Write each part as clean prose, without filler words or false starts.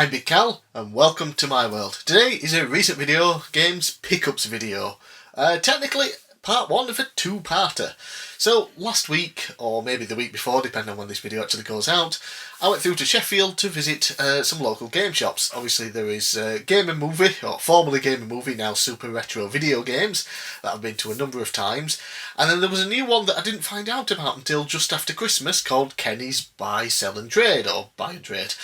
I'm bigcal and welcome to my world. Today is a recent video games pickups video. Technically part one of a two-parter. So last week, or maybe the week before, depending on when this video actually goes out, I went through to Sheffield to visit some local game shops. Obviously there is Game and Movie, or formerly Game and Movie, now Super Retro Video Games, that I've been to a number of times. And then there was a new one that I didn't find out about until just after Christmas called Kenny's Buy, Sell and Trade, or Buy and Trade.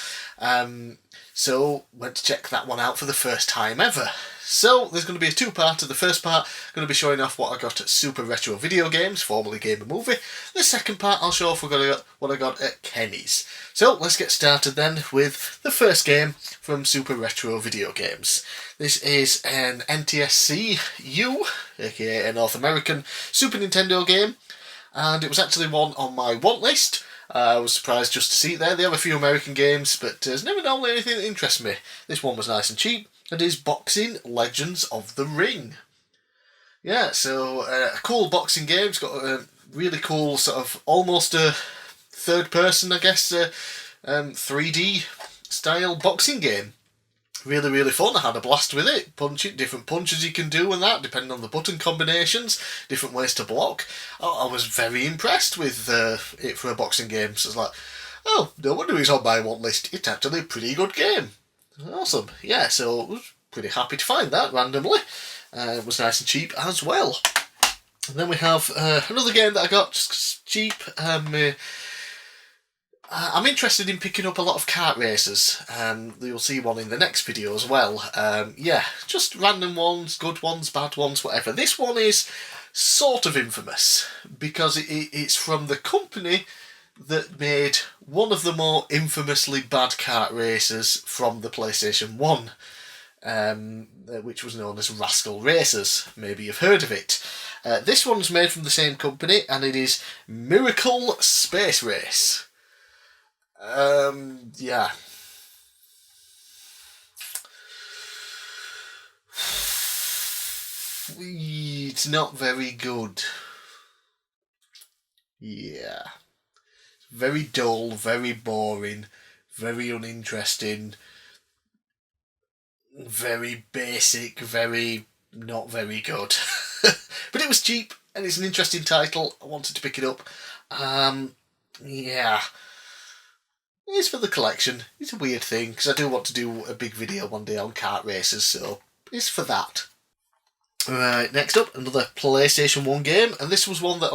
So went to check that one out for the first time ever. So there's going to be a two-parter. The first part going to be showing off what I got at Super Retro Video Games, formerly Game and Movie. The second part I'll show off what I got at Kenny's. So let's get started then with the first game from Super Retro Video Games. This is an NTSC-U, aka a North American Super Nintendo game, and it was actually one on my want list. I was surprised just to see it there. They have a few American games, but there's never normally anything that interests me. This one was nice and cheap, and is Boxing Legends of the Ring. Yeah, so a cool boxing game. It's got a really cool sort of almost a third person, I guess, 3D style boxing game. Really fun. I had a blast with it. Punching, different punches you can do and that, depending on the button combinations, different ways to block. I was very impressed with it for a boxing game. So it's like, oh, no wonder it's on my want list. It's actually a pretty good game. Awesome. Yeah, so I was pretty happy to find that randomly. It was nice and cheap as well. And then we have another game that I got just 'cause it's cheap. I'm interested in picking up a lot of kart races. You'll see one in the next video as well. Yeah, just random ones, good ones, bad ones, whatever. This one is sort of infamous because it's from the company that made one of the more infamously bad kart races from the PlayStation 1, which was known as Rascal Racers. Maybe you've heard of it. This one's made from the same company, and it is Miracle Space Race. Yeah. It's not very good. Yeah. Very dull, very boring, very uninteresting, very basic, very not very good. But it was cheap, and it's an interesting title. I wanted to pick it up. Yeah. It's for the collection. It's a weird thing, because I do want to do a big video one day on kart races, so it's for that. Right, next up, another PlayStation 1 game, and this was one that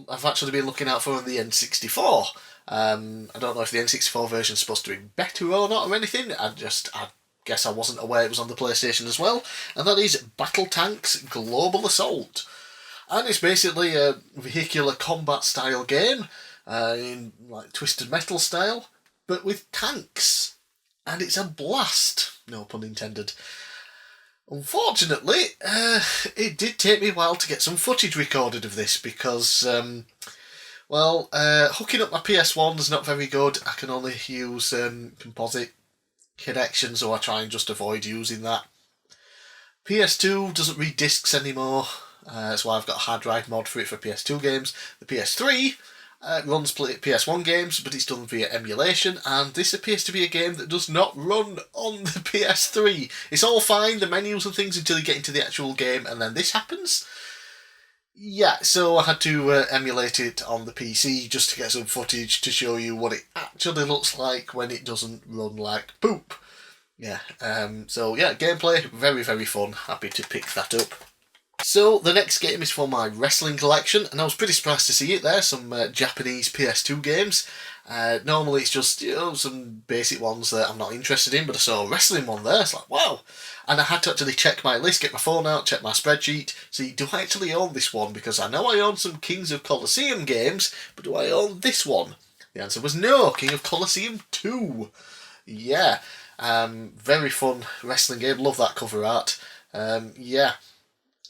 I've actually been looking out for on the N64. I don't know if the N64 version is supposed to be better or not or anything. I guess I wasn't aware it was on the PlayStation as well, and that is Battle Tanks Global Assault. And it's basically a vehicular combat style game, in like Twisted Metal style, but with tanks, and it's a blast, no pun intended. Unfortunately, it did take me a while to get some footage recorded of this because, hooking up my PS1 is not very good. I can only use composite connection, so I try and just avoid using that. PS2 doesn't read discs anymore, that's why I've got a hard drive mod for it for PS2 games. The PS3 runs PS1 games, but it's done via emulation, and this appears to be a game that does not run on the PS3. It's all fine, the menus and things, until you get into the actual game, and then this happens. Yeah, so I had to emulate it on the PC just to get some footage to show you what it actually looks like when it doesn't run like poop. Yeah, so yeah, gameplay, very fun. Happy to pick that up. So the next game is for my wrestling collection, and I was pretty surprised to see it there, some Japanese PS2 games. Normally it's just, some basic ones that I'm not interested in, but I saw a wrestling one there, it's like, wow! And I had to actually check my list, get my phone out, check my spreadsheet, see, do I actually own this one? Because I know I own some Kings of Colosseum games, but do I own this one? The answer was no, King of Colosseum 2. Yeah, very fun wrestling game, love that cover art. Yeah.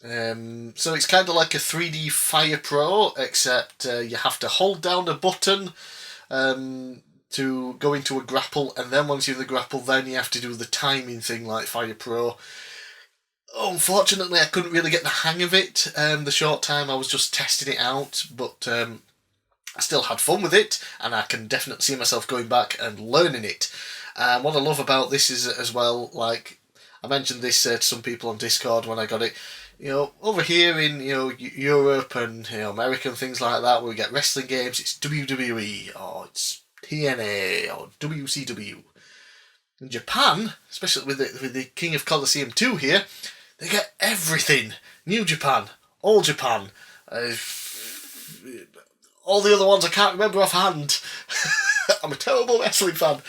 So it's kind of like a 3D Fire Pro, except you have to hold down a button to go into a grapple, and then once you're in the grapple, then you have to do the timing thing like Fire Pro. Unfortunately, I couldn't really get the hang of it the short time I was just testing it out, but I still had fun with it, and I can definitely see myself going back and learning it. And what I love about this is as well, like I mentioned this to some people on Discord when I got it. You know, over here in Europe and America and things like that, where we get wrestling games, it's WWE or it's TNA or WCW. In Japan, especially with the King of Colosseum 2 here, they get everything. New Japan, All Japan, all the other ones I can't remember offhand. I'm a terrible wrestling fan.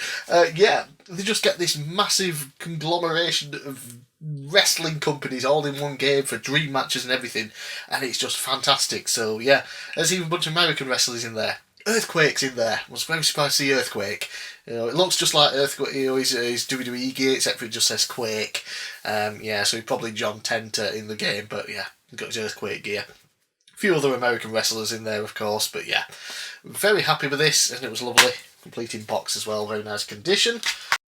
Yeah, they just get this massive conglomeration of wrestling companies all in one game for dream matches and everything, and it's just fantastic. So yeah, there's even a bunch of American wrestlers in there. Earthquake's in there. I was very surprised to see Earthquake. It looks just like Earthquake. His WWE gear, except for it just says Quake. Yeah, so he's probably John Tenter in the game, but yeah, he's got his Earthquake gear. A few other American wrestlers in there, of course, but yeah, very happy with this, and it was lovely. Complete in box as well, very nice condition.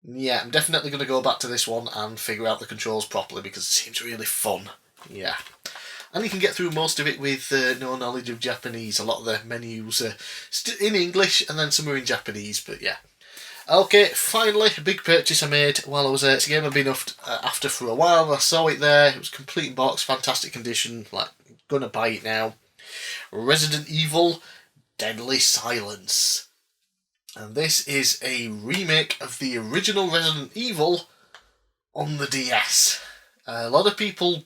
Yeah, I'm definitely going to go back to this one and figure out the controls properly because it seems really fun. Yeah. And you can get through most of it with no knowledge of Japanese. A lot of the menus are in English and then some are in Japanese, but yeah. Okay, finally, a big purchase I made while I was there. It's a game I've been after for a while. I saw it there. It was complete in box, fantastic condition. Like, gonna buy it now. Resident Evil Deadly Silence. And this is a remake of the original Resident Evil on the DS. A lot of people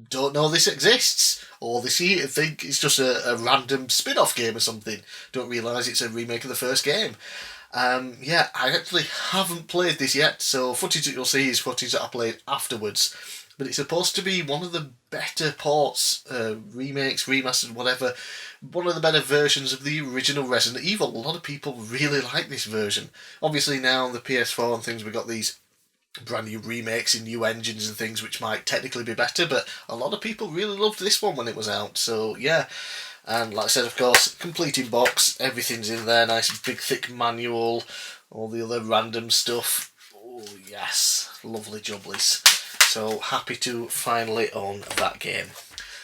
don't know this exists, or they see it and think it's just a random spin-off game or something. Don't realise it's a remake of the first game. Yeah, I actually haven't played this yet, so footage that you'll see is footage that I played afterwards. But it's supposed to be one of the better ports, remakes, remasters, whatever, one of the better versions of the original Resident Evil. A lot of people really like this version. Obviously now on the PS4 and things, we've got these brand new remakes in new engines and things which might technically be better, but a lot of people really loved this one when it was out, so yeah. And like I said, of course, complete in box, everything's in there, nice big thick manual, all the other random stuff. Oh yes, lovely jubblies. So happy to finally own that game.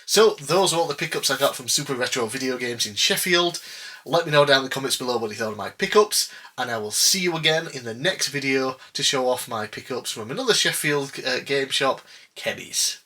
So those are all the pickups I got from Super Retro Video Games in Sheffield. Let me know down in the comments below what you thought of my pickups, and I will see you again in the next video to show off my pickups from another Sheffield game shop, Kenny's.